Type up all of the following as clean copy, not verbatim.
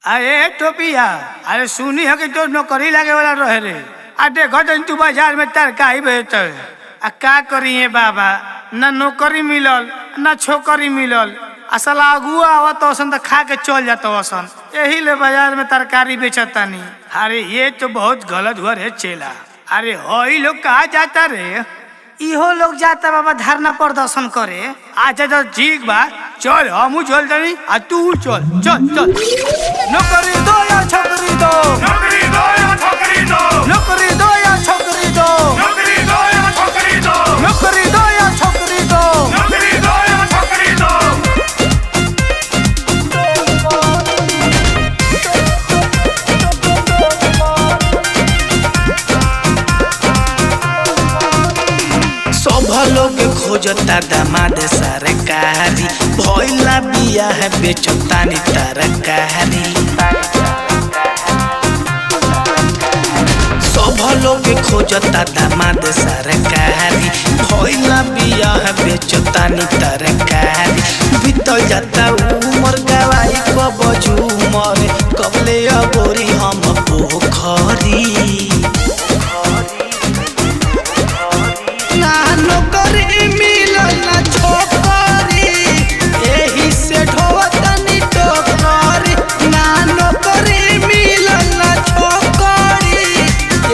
अरे टोपिया, अरे सुनी है कि तो नौकरी लगे वाला रहे रे। आ देखो तू बाजार में तरकारी बेचत आ का करिए बाबा, ना नौकरी मिलल ना छोकरी मिलल। असल अगुआ आवत तो खा के चल जाता वसन, यही ले बाजार में तरकारी बेचतानी। अरे ये तो बहुत गलत हुआ रे चेला। अरे हई लोग कहा जाता रे? इहो लोग जाता बाबा धरना प्रदर्शन करे। अच्छा तो ठीक बा, चल हमू चल जानी आ तू चल चल चल। नौकरी दो या छोकरी दो, नौकरी दो या छोकरी दो, नौकरी दो या छोकरी दो, नौकरी दो या छोकरी दो, नौकरी दो या छोकरी दो। नौकरी दो या छोकरी दो। सब लोग खोजता दामाद सरकारी, भइला बिया है बेचतानी तरकारी। सब लोग खोजता दामाद सरकारी, भइला बिया है बेचतानी तरकारी। बीतल जाता उमर गवाई कब झूमर, कबले अबोरी हम पोखरी। ना नौकरी मिलल ना छोकरी, एही से ढोतनी टोकरी। ना नौकरी मिलल ना छोकरी,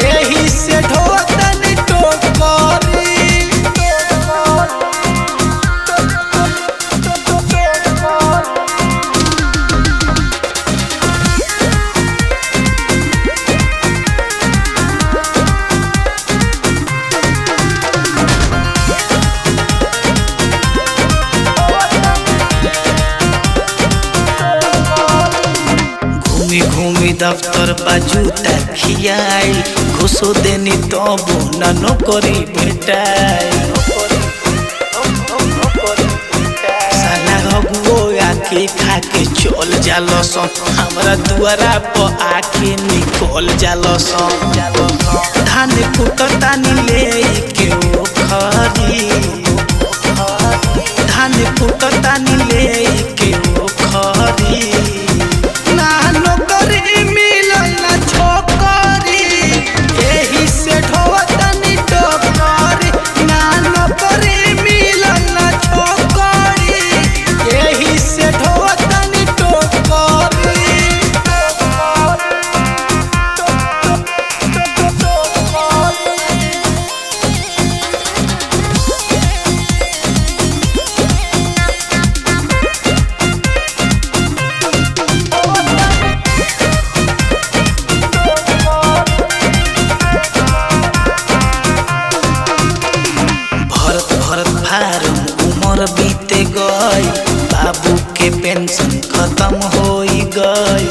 एही से ढोतनी टोकरी। घूमी घूमी दफ्तर बाजू तकियाई, घुसो देनी तबो न नौकरी भेटाई। साला अगुओ आके खाके चल जालो सन, हमरा दुआरा पर आके निकल जालो सन। धान कुटतानी ले के ओखरी, धान कुटतानी ले के ओखरी। ना नौकरी मिलल ना छोकरी, एही से ढोतनी टोकरी। ना नौकरी मिलल ना छोकरी, एही से ढोतनी टोकरी। भरत भरत फार्म उमर बीते गई, बाबू के पेंशन खत्म होई गई।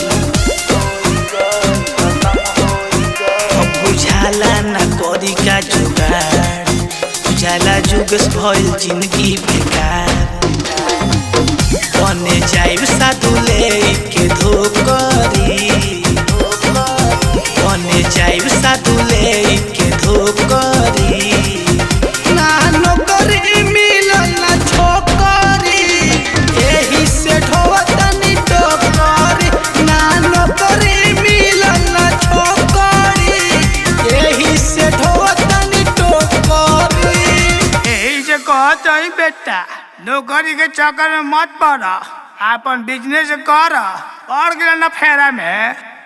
अब बुझाला ना करी का जुगाड़, बुझाला जुगस भइल जिंदगी बेकार। बने जाइब साधु ले के धोकरी, बने जाइब साधु ले के धोकरी। ना नौकरी मिलल ना छोकरी, एही से ढोतनी टोकरी। ना नौकरी मिलल ना छोकरी, एही से ढोतनी टोकरी। एही से कहत हई बेटा, नौकरी के चक्कर में मत पड़, अपन बिजनेस कर और गिरा ना फेरा में।